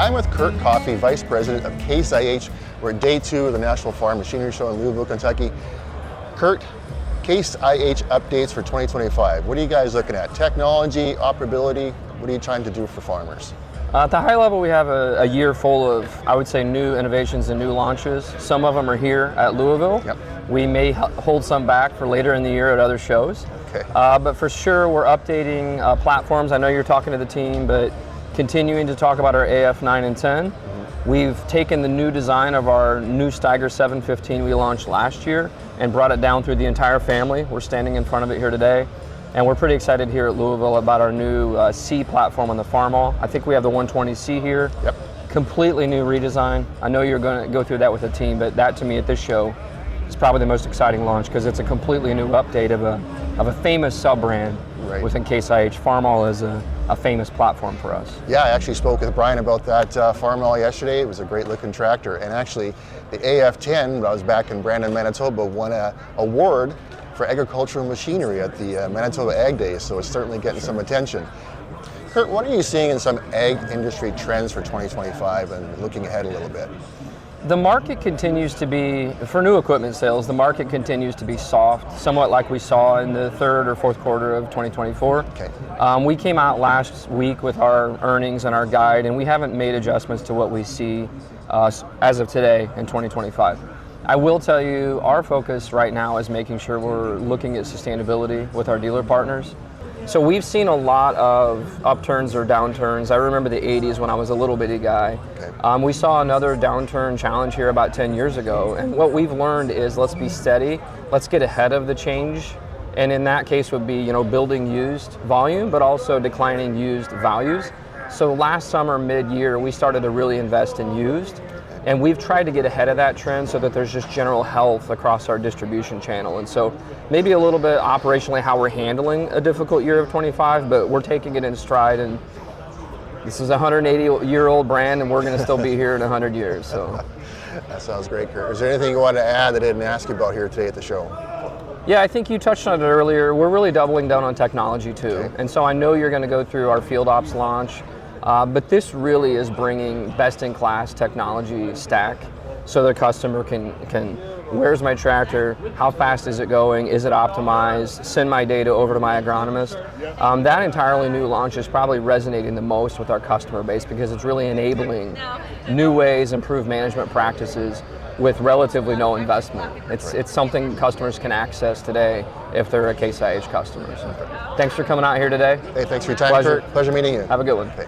I'm with Kurt Coffey, Vice President of Case IH. We're at day 2 of the National Farm Machinery Show in Louisville, Kentucky. Kurt, Case IH updates for 2025. What are you guys looking at? Technology, operability? What are you trying to do for farmers? At the high level, we have a year full of, I would say, new innovations and new launches. Some of them are here at Louisville. Yep. We may hold some back for later in the year at other shows. Okay. But for sure, we're updating platforms. I know you're talking to the team, but continuing to talk about our AF9 and 10. We've taken the new design of our new Steiger 715 we launched last year and brought it down through the entire family. We're standing in front of it here today. And we're pretty excited here at Louisville about our new C platform on the Farmall. I think we have the 120C here. Yep. Completely new redesign. I know you're going to go through that with the team, but that to me at this show is probably the most exciting launch because it's a completely new update of a famous sub-brand within Case IH. Farmall is a famous platform for us. Yeah, I actually spoke with Brian about that Farmall yesterday. It was a great looking tractor. And actually, the AF10, when I was back in Brandon, Manitoba, won an award for agricultural machinery at the Manitoba Ag Days, so it's certainly getting some attention. Kurt, what are you seeing in some ag industry trends for 2025 and looking ahead a little bit? The market continues to be, for new equipment sales, the market continues to be soft, somewhat like we saw in the third or fourth quarter of 2024. Okay. We came out last week with our earnings and our guide, and we haven't made adjustments to what we see as of today in 2025. I will tell you, our focus right now is making sure we're looking at sustainability with our dealer partners. So we've seen a lot of upturns or downturns. I remember the 80s when I was a little bitty guy. Okay. We saw another downturn challenge here about 10 years ago. And what we've learned is let's be steady, let's get ahead of the change. And in that case would be, building used volume, but also declining used values. So last summer, mid-year, we started to really invest in used. And we've tried to get ahead of that trend so that there's just general health across our distribution channel. And so maybe a little bit operationally how we're handling a difficult year of 25, but we're taking it in stride. And this is a 180-year-old brand, and we're going to still be here in 100 years. So that sounds great, Kurt. Is there anything you want to add that I didn't ask you about here today at the show? Yeah, I think you touched on it earlier. We're really doubling down on technology too. Okay. And so I know you're going to go through our FieldOps launch. But this really is bringing best-in-class technology stack so the customer can, where's my tractor, how fast is it going, is it optimized, send my data over to my agronomist. That entirely new launch is probably resonating the most with our customer base because it's really enabling new ways, improved management practices with relatively no investment. It's something customers can access today if they're a Case IH customer. So, thanks for coming out here today. Hey, thanks for your time, Kurt. Pleasure meeting you. Have a good one. Okay.